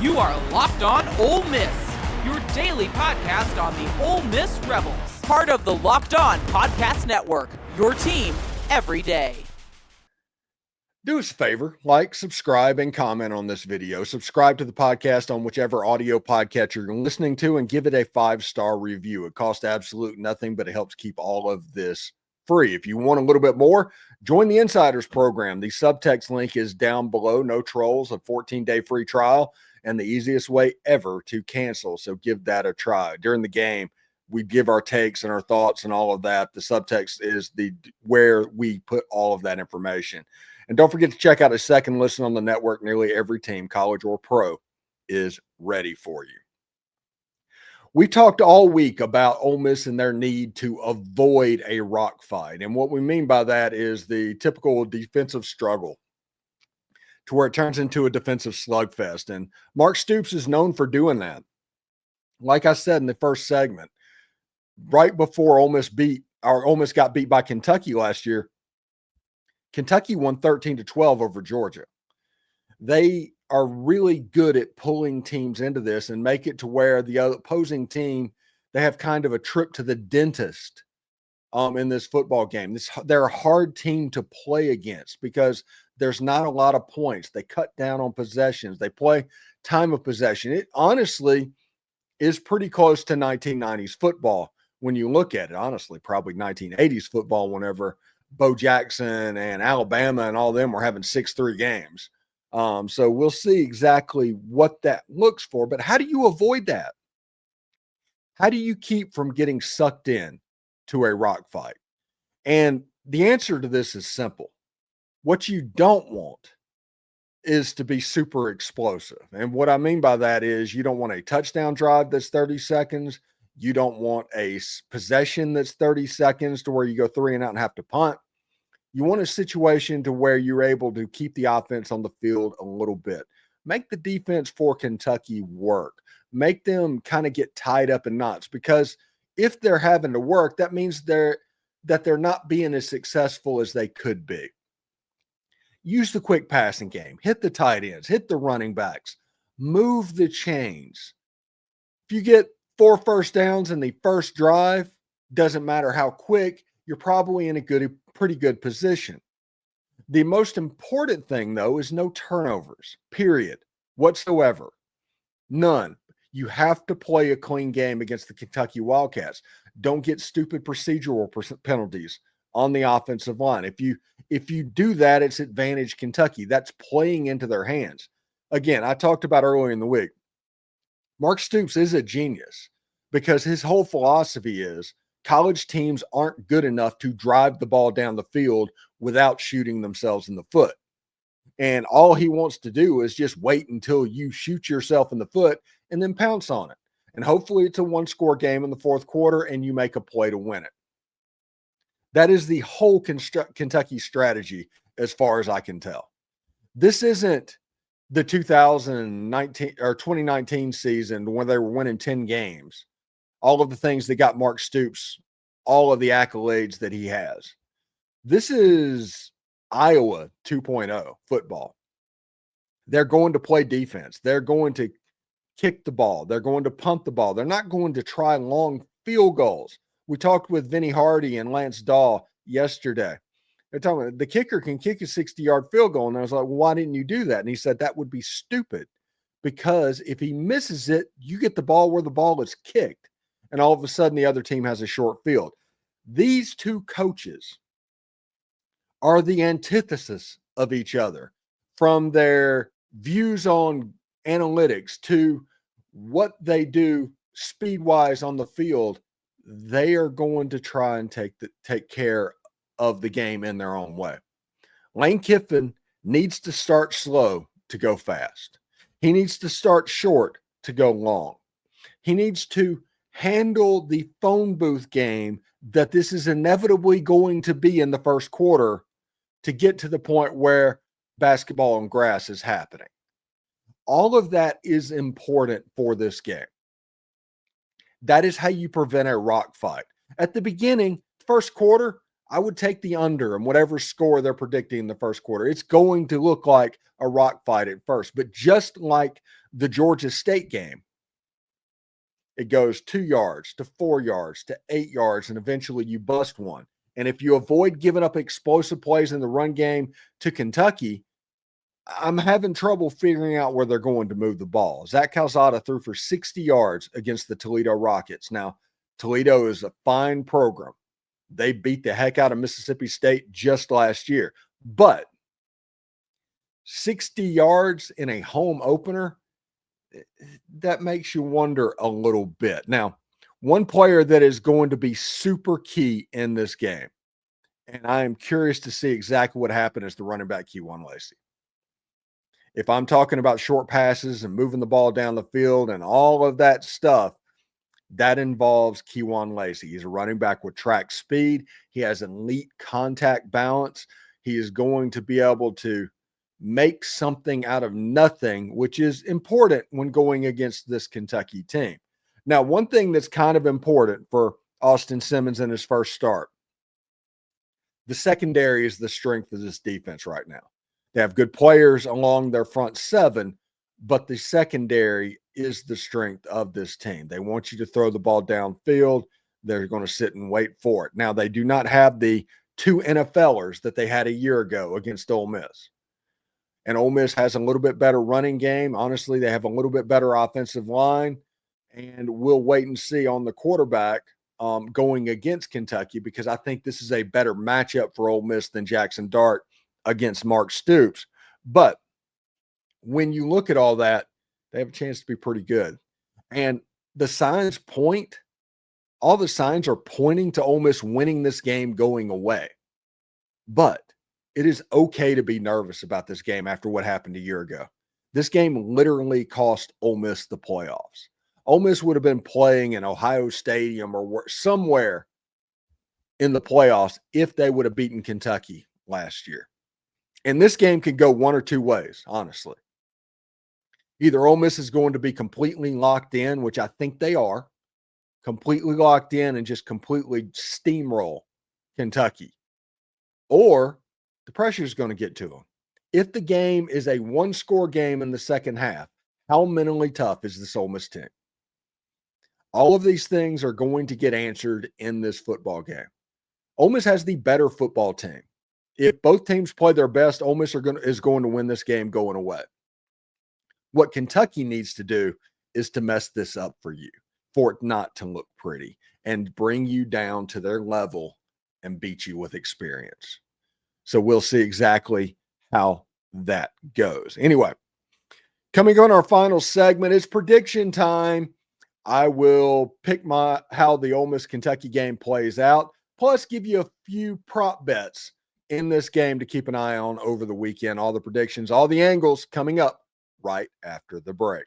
You are Locked On Ole Miss, your daily podcast on the Ole Miss Rebels. Part of the Locked On Podcast Network, your team every day. Do us a favor, like, subscribe, and comment on this video. Subscribe to the podcast on whichever audio podcatcher you're listening to and give it a 5-star review. It costs absolute nothing, but it helps keep all of this free. If you want a little bit more, join the Insiders program. The subtext link is down below. No trolls, a 14-day free trial, and the easiest way ever to cancel. So give that a try. During the game, we give our takes and our thoughts and all of that. The subtext is where we put all of that information. And don't forget to check out a second listen on the network. Nearly every team, college or pro, is ready for you. We talked all week about Ole Miss and their need to avoid a rock fight. And what we mean by that is the typical defensive struggle to where it turns into a defensive slugfest. And Mark Stoops is known for doing that. Like I said in the first segment, right before Ole Miss got beat by Kentucky last year, Kentucky won 13-12 over Georgia. They are really good at pulling teams into this and make it to where the opposing team, they have kind of a trip to the dentist in this football game. They're a hard team to play against because there's not a lot of points. They cut down on possessions. They play time of possession. It honestly is pretty close to 1990s football when you look at it. Honestly, probably 1980s football whenever Bo Jackson and Alabama and all them were having 6-3 games. So we'll see exactly what that looks for. But how do you avoid that? How do you keep from getting sucked in to a rock fight? And the answer to this is simple. What you don't want is to be super explosive. And what I mean by that is you don't want a touchdown drive that's 30 seconds. You don't want a possession that's 30 seconds to where you go 3 and out and have to punt. You want a situation to where you're able to keep the offense on the field a little bit. Make the defense for Kentucky work. Make them kind of get tied up in knots, because if they're having to work, that means they're not being as successful as they could be. Use the quick passing game. Hit the tight ends. Hit the running backs. Move the chains. If you get 4 first downs in the first drive, doesn't matter how quick, you're probably in a pretty good position. The most important thing, though, is no turnovers, period, whatsoever. None. You have to play a clean game against the Kentucky Wildcats. Don't get stupid procedural penalties on the offensive line. If you do that, it's advantage Kentucky. That's playing into their hands. Again, I talked about earlier in the week, Mark Stoops is a genius because his whole philosophy is college teams aren't good enough to drive the ball down the field without shooting themselves in the foot. And all he wants to do is just wait until you shoot yourself in the foot and then pounce on it. And hopefully it's a 1-score game in the fourth quarter and you make a play to win it. That is the whole Kentucky strategy as far as I can tell. This isn't the 2019 or 2019 season when they were winning 10 games. All of the things that got Mark Stoops, all of the accolades that he has. This is Iowa 2.0 football. They're going to play defense. They're going to kick the ball. They're going to punt the ball. They're not going to try long field goals. We talked with Vinny Hardy and Lance Daw yesterday. They're talking about the kicker can kick a 60-yard field goal. And I was like, well, why didn't you do that? And he said that would be stupid because if he misses it, you get the ball where the ball is kicked. And all of a sudden the other team has a short field. These two coaches are the antithesis of each other from their views on analytics to what they do speed-wise on the field. They are going to try and take care of the game in their own way. Lane Kiffin needs to start slow to go fast. He needs to start short to go long. He needs to handle the phone booth game that this is inevitably going to be in the first quarter to get to the point where basketball on grass is happening. All of that is important for this game. That is how you prevent a rock fight. At the beginning, first quarter, I would take the under and whatever score they're predicting in the first quarter. It's going to look like a rock fight at first, but just like the Georgia State game, it goes 2 yards to 4 yards to 8 yards, and eventually you bust one. And if you avoid giving up explosive plays in the run game to Kentucky, I'm having trouble figuring out where they're going to move the ball. Zach Calzada threw for 60 yards against the Toledo Rockets. Now, Toledo is a fine program. They beat the heck out of Mississippi State just last year. But 60 yards in a home opener, that makes you wonder a little bit. Now, one player that is going to be super key in this game, and I am curious to see exactly what happened, is the running back Kewan Lacy. If I'm talking about short passes and moving the ball down the field and all of that stuff, that involves Kewan Lacy. He's a running back with track speed. He has elite contact balance. He is going to be able to make something out of nothing, which is important when going against this Kentucky team. Now, one thing that's kind of important for Austin Simmons in his first start, the secondary is the strength of this defense right now. They have good players along their front seven, but the secondary is the strength of this team. They want you to throw the ball downfield. They're going to sit and wait for it. Now, they do not have the two NFLers that they had a year ago against Ole Miss. And Ole Miss has a little bit better running game. Honestly, they have a little bit better offensive line. And we'll wait and see on the quarterback going against Kentucky, because I think this is a better matchup for Ole Miss than Jackson Dart against Mark Stoops. But when you look at all that, they have a chance to be pretty good. And the signs point, all the signs are pointing to Ole Miss winning this game going away. But it is okay to be nervous about this game after what happened a year ago. This game literally cost Ole Miss the playoffs. Ole Miss would have been playing in Ohio Stadium or somewhere in the playoffs if they would have beaten Kentucky last year. And this game could go one or two ways, honestly. Either Ole Miss is going to be completely locked in, which I think they are, completely locked in and just completely steamroll Kentucky, or the pressure is going to get to them. If the game is a one-score game in the second half, how mentally tough is this Ole Miss team? All of these things are going to get answered in this football game. Ole Miss has the better football team. If both teams play their best, Ole Miss is going to win this game going away. What Kentucky needs to do is to mess this up for you, for it not to look pretty, and bring you down to their level and beat you with experience. So we'll see exactly how that goes. Anyway, coming on our final segment, it's prediction time. I will pick how the Ole Miss Kentucky game plays out, plus give you a few prop bets in this game to keep an eye on over the weekend. All the predictions, all the angles coming up right after the break.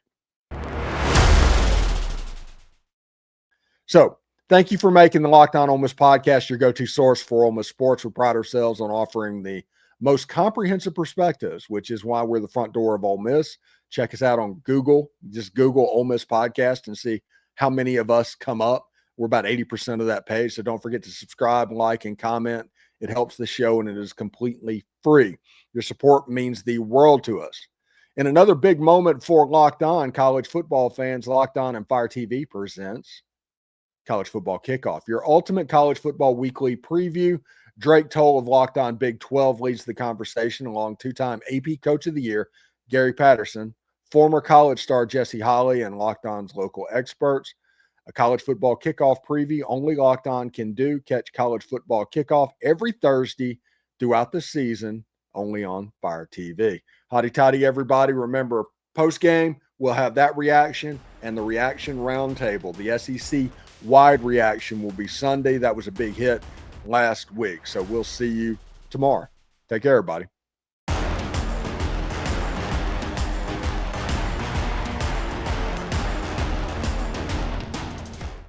So thank you for making the Locked On Ole Miss podcast your go-to source for Ole Miss sports. We pride ourselves on offering the most comprehensive perspectives, which is why we're the front door of Ole Miss. Check us out on Google. Just Google Ole Miss podcast and see how many of us come up. We're about 80% of that page, so don't forget to subscribe, like, and comment. It helps the show, and it is completely free. Your support means the world to us. In another big moment for Locked On college football fans, Locked On and Fire TV presents College Football Kickoff, your ultimate college football weekly preview. Drake Toll of Locked On Big 12 leads the conversation, along two-time AP Coach of the Year, Gary Patterson, former college star Jesse Holley, and Locked On's local experts. A college football kickoff preview only Locked On can do. Catch College Football Kickoff every Thursday throughout the season, only on Fire TV. Hotty toddy, everybody. Remember, post-game, we'll have that reaction and the reaction roundtable. The SEC wide reaction will be Sunday. That was a big hit last week. So we'll see you tomorrow. Take care, everybody.